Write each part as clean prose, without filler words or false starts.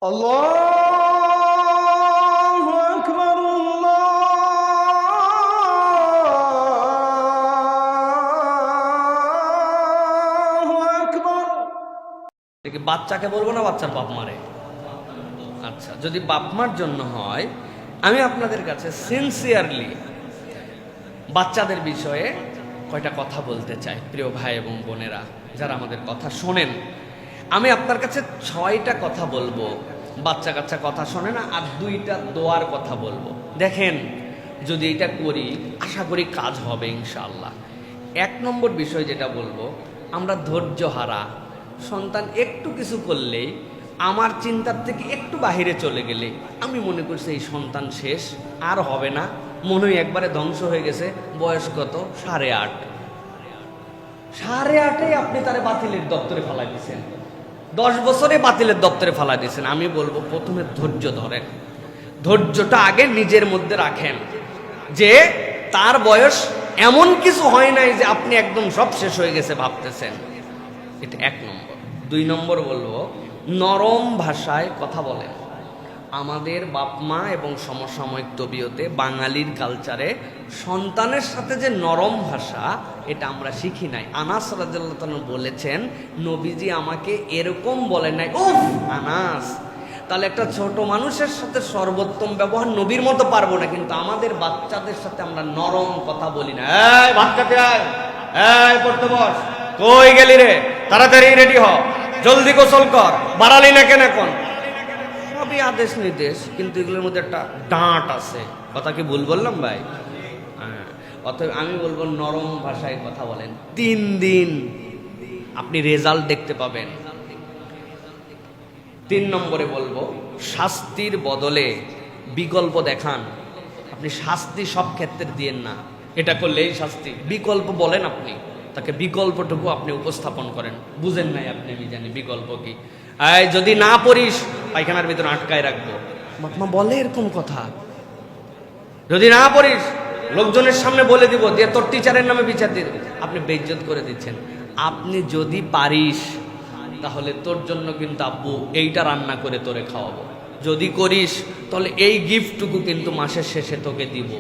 আল্লাহু আকবার, আল্লাহু আকবার। বাচ্চাকে বলবো না বাচ্চার বাপ মারে? আচ্ছা, যদি বাপ মার জন্য হয়, আমি আপনাদের কাছে সিনসিয়ারলি বাচ্চাদের বিষয়ে কয়টা কথা বলতে চাই। প্রিয় ভাই এবং বোনেরা যারা আমাদের কথা শোনেন, আমি আপনার কাছে 6টা কথা বলবো। বাচ্চা কাচ্চা কথা শোনে না, আর 2টা দোয়ার কথা বলবো। দেখেন, যদি এটা করি আশা করি কাজ হবে ইনশাআল্লাহ। 1 নম্বর বিষয় যেটা বলবো, আমরা ধৈর্য হারা সন্তান একটু কিছু করলেই, আমার চিন্তার থেকে একটু বাহিরে চলে গেলে আমি মনে করছি এই সন্তান শেষ, আর হবে না, মনে হয় একবারে ধ্বংস হয়ে গেছে। বয়স কত? 8.5। 8.5 আপনি তারে বাতিলের দপ্তরে ফালাই দিচ্ছেন, 10 বছরে বাতিলের দপ্তরে ফালাই দিচ্ছেন। আমি বলবো প্রথমে ধৈর্য ধরেন, ধৈর্যটা আগে নিজের মধ্যে রাখেন, যে তার বয়স এমন কিছু হয় নাই যে আপনি একদম সব শেষ হয়ে গেছে ভাবতেছেন। এটা 1 নম্বর। 2 নম্বর বলবো, নরম ভাষায় কথা বলেন। আমাদের বাপ মা এবং সমসাময়িক তবিয়তে বাঙালির কালচারে সন্তানের সাথে যে নরম ভাষা, এটা আমরা শিখি নাই। আনাস রাদিয়াল্লাহু তাআলা বলেছেন, নবীজি আমাকে এরকম বলেন নাই। উফ আনাস, তাহলে একটা ছোট মানুষের সাথে সর্বোত্তম ব্যবহার নবীর মতো পারবো না, কিন্তু আমাদের বাচ্চাদের সাথে আমরা নরম কথা বলি না। এই বাচ্চাতে আয়, এই পড়তে বস, কই গেলি রে, তাড়াতাড়ি রেডি হ, জলদি গোসল কর, বাড়ালি না কেন এখন? সবই আদেশ নির্দেশ, কিন্তু এগুলোর মধ্যে একটা ডাঁট আছে। কথা কি ভুল বললাম ভাই? হ্যাঁ। অতএব আমি বলবো নরম ভাষায় কথা বলেন। 3 দিন আপনি রেজাল্ট দেখতে পাবেন। 3 নম্বরে বলবো, শাস্তির বদলে বিকল্প দেখান। আপনি শাস্তি সব ক্ষেত্রে দিয়েন না, এটা করলে এই শাস্তি, বিকল্প বলেন। আপনি তাকে বিকল্পটুকু আপনি উপস্থাপন করেন। বুঝেন নাই আপনি, আমি জানি বিকল্প কি। এই যদি না পড়িস পায়খানার ভিতরে আটকায় রাখবো, মা বলে এরকম কথা। যদি না পড়িস লোকজনের সামনে বলে দিব, দিয়ে তোর টিচারের নামে বিচার দিয়ে দেব। আপনি বেইজ্জত করে দিচ্ছেন। আপনি যদি পারিস তাহলে তোর জন্য কিন্তু আব্বু এইটা রান্না করে তোরে খাওয়াবো, যদি করিস তাহলে এই গিফটটুকু কিন্তু মাসের শেষে তোকে দিব।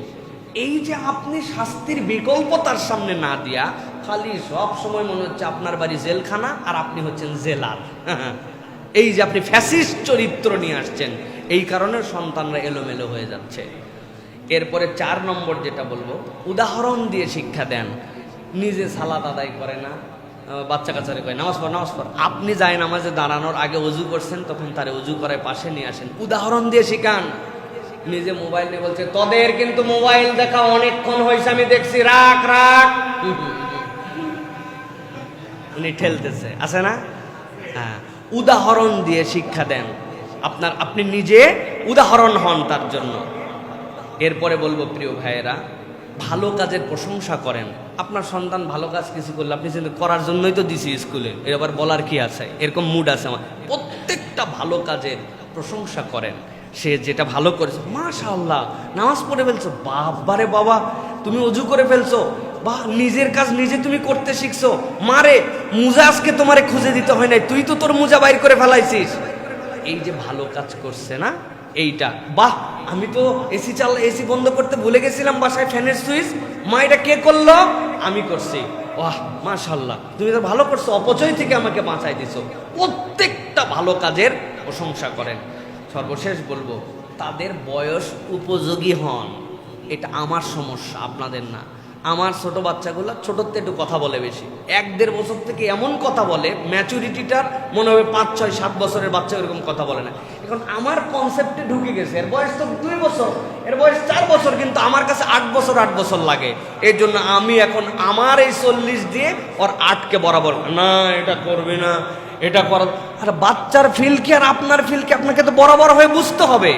এই যে আপনি শাস্তির বিকল্প তার সামনে না দিয়া, খালি সব সময় মনে হচ্ছে আপনার বাড়ি জেলখানা আর আপনি হচ্ছেন জেলার। এই যে আপনি ফ্যাসিস্ট চরিত্র নিয়ে আসছেন, এই কারণে সন্তানরা এলোমেলো হয়ে যাচ্ছে। এরপরে 4 নম্বর যেটা বলবো, উদাহরণ দিয়ে শিক্ষা দেন। নিজে সালাত আদায় করে না, বাচ্চা কাচ্চারে কয় নামাজ পড় নামাজ পড়। আপনি যায় নামাজে দাঁড়ানোর আগে অজু করছেন, তখন তারে অজু করে পাশে নিয়ে আসেন, উদাহরণ দিয়ে শিখান। নিজে মোবাইল নিয়ে বলছে, তোদের কিন্তু মোবাইল দেখা অনেকক্ষণ হয়েছে, আমি দেখছি, রাখ রাখ। উনি ঠেলতেছে, আছে না? হ্যাঁ, উদাহরণ দিয়ে শিক্ষা দেন। আপনি নিজে উদাহরণ হন তার জন্য। এরপরে বলবো, প্রিয় ভাইয়েরা, ভালো কাজের প্রশংসা করেন। আপনার সন্তান ভালো কাজ কিছু করলে আপনি চিন্তা করার জন্যই তো দিছি স্কুলে, এর আবার বলার কি আছে, এরকম মুড আছে আমার। প্রত্যেকটা ভালো কাজের প্রশংসা করেন। সে যেটা ভালো করেছে, মাশাআল্লাহ নামাজ পড়ে ফেলছো, বাবারে বাবা তুমি অজু করে ফেলছো, বা নিজের কাজ নিজে তুমি করতে শিখছো, মারে মুজা আজকে তোমারে খুঁজে দিতে হয় নাই, তুই তো তোর মুজা বাইর করে ফেলাইছিস। এই যে ভালো কাজ করছে না, এইটা বাহ, আমি তো এসি বন্ধ করতে ভুলে গেছিলাম বাসায়, ফ্যানের সুইচ, মা এটা কে করলো? আমি করছি। বাহ মাশাআল্লাহ, তুমি তো ভালো করছো, অপচয় থেকে আমাকে বাঁচাই দিছো। প্রত্যেকটা ভালো কাজের প্রশংসা করেন। সর্বশেষ বলবো, তাদের বয়স উপযোগী হন। এটা আমার সমস্যা, আপনাদের না। আমার ছোট বাচ্চাগুলো ছোটতে একটু কথা বলে বেশি, 1-1.5 বছর থেকে এমন কথা বলে, ম্যাচুরিটিটার মনে হবে 5, 6, 7 বছরের বাচ্চা এরকম কথা বলে না। এখন আমার কনসেপ্টে ঢুকে গেছে, এর বয়স তো 2 বছর, এর বয়স 4 বছর, কিন্তু আমার কাছে 8 বছর লাগে। এর জন্য আমি এখন আমার এই 40 দিয়ে ওর 8কে বরাবর, না এটা করবি না, এটা কর। আর বাচ্চার ফিল কি আর আপনার ফিল কি, আপনাকে তো বরাবর হয়ে বুঝতে হবে।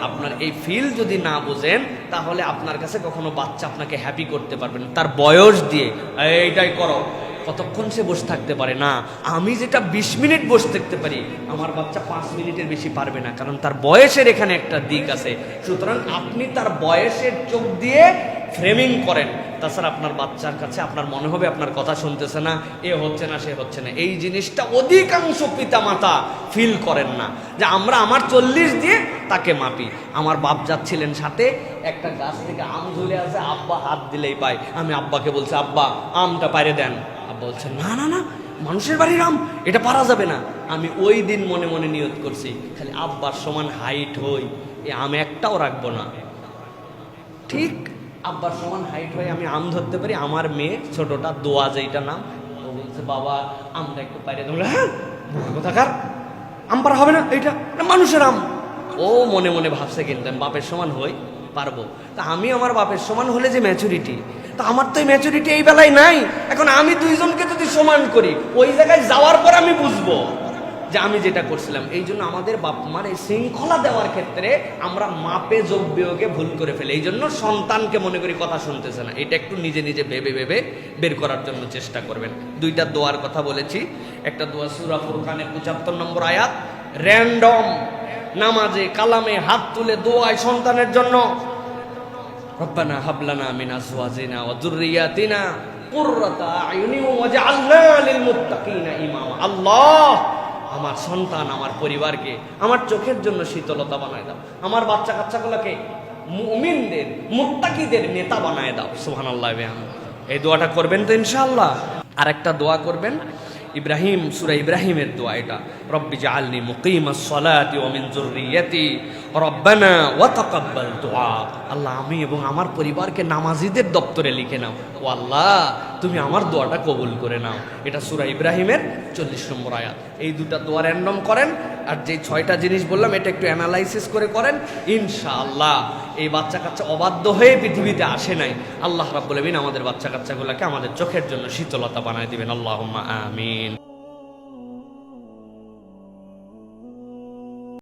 আপনার এই ফিল যদি না বোঝেন, তাহলে আপনার কাছে কখনো বাচ্চা আপনাকে হ্যাপি করতে পারবে না। তার বয়স দিয়ে এইটাই করো, কতক্ষণ সে বসে থাকতে পারে না। আমি যেটা 20 মিনিট বসে থাকতে পারি, আমার বাচ্চা 5 মিনিটের বেশি পারবে না, কারণ তার বয়সের এখানে একটা দিক আছে। সুতরাং আপনি তার বয়সের চোখ দিয়ে ফ্রেমিং করেন। তাছাড়া আপনার বাচ্চার কাছে আপনার মনে হবে আপনার কথা শুনতেছে না, এ হচ্ছে না, সে হচ্ছে না। এই জিনিসটা অধিকাংশ পিতামাতা ফিল করেন না, যে আমরা আমার 40 দিয়ে তাকে মাপি। আমার বাপ যাচ্ছিলেন সাথে, একটা গাছ থেকে আম ঝুলে আছে, আব্বা হাত দিলেই পায়। আমি আব্বাকে বলছি, আব্বা আমটা পারে দেন। আব্বা বলছে, না না না, মানুষের বাড়ির আম, এটা পারা যাবে না। আমি ওই দিন মনে মনে নিয়ত করছি, খালি আব্বার সমান হাইট হই, এ আম একটাও রাখবো না। ঠিক আব্বার সমান হাইট হয়ে আমি আম ধরতে পারি। আমার মেয়ে ছোটটা, দোয়া যেইটা নাম, ও বলছে, বাবা আমটা একটু পাইরে দেবো। হ্যাঁ, কোথাকার আম পারা হবে না, এইটা মানুষের আম। ও মনে মনে ভাবছে কিন্তু আমি বাপের সমান হই, পারবো। তা আমি আমার বাপের সমান হলে যে ম্যাচুরিটি, তা আমার তো এই ম্যাচুরিটি এই বেলায় নাই। এখন আমি দুইজনকে যদি সমান করি, ওই জায়গায় যাওয়ার পর আমি বুঝবো যে আমি যেটা করছিলাম। এই জন্য আমাদের বাপ মার এই শৃঙ্খলা দেওয়ার ক্ষেত্রে আমরা মাপে যোগ বিয়োগে ভুল করে ফেলি। এই জন্য সন্তানকে মনে করি কথা শুনতেছে না, এটা একটু নিজে নিজে ভেবে ভেবে বের করার জন্য চেষ্টা করবেন। দুইটা দোয়ার কথা বলেছি, একটা দোয়া সূরা ফুরকানের 75 নম্বর আয়াত, র্যান্ডম নামাজে কালামে হাত তুলে দোয়ায় সন্তানের জন্য, রব্বানা হাবলানা মিন আজওয়াজিনা ওয়া যুররিয়াতিনা কুররাতা আয়ুনিন ওয়াজআলনা লিল মুত্তাকিনা ইমামা। আল্লাহ, আমার সন্তান, আমার পরিবারকে আমার চোখের জন্য শীতলতা বানায় দাও, আমার বাচ্চা কাচ্চাগুলোকে মুমিনদের মুত্তাকিদের নেতা বানায় দাও। সুবহানাল্লাহ। এই দোয়াটা করবেন তো ইনশাআল্লাহ। আর একটা দোয়া করবেন, ইব্রাহিম, সূরা ইব্রাহিমের দোয়া এটা, রব্বি জাআলনি মুকিমাস সালাতি ওয়া মিন যুররিয়াতি রব্বানা ওয়া তাকাব্বাল দুআ। আল্লাহ, আমি এবং আমার পরিবারকে নামাজীদের দপ্তরে লিখে নাও। ও আল্লাহ, তুমি আমার দোয়াটা কবুল করে নাও। এটা সূরা ইব্রাহিমের 40 নম্বর আয়াত। এই দুটা দোয়া র্যান্ডম করেন, আর যে 6টা জিনিস বললাম এটা একটু অ্যানালাইসিস করে করেন, ইনশাআল্লাহ। এই বাচ্চা কাচ্চা অবাধ্য হয়ে পৃথিবীতে আসে নাই। আল্লাহ রাব্বুল আলামিন আমাদের বাচ্চা কাচ্চাগুলোকে আমাদের চোখের জন্য শীতলতা বানায় দিবেন। আল্লাহুম্মা আমিন।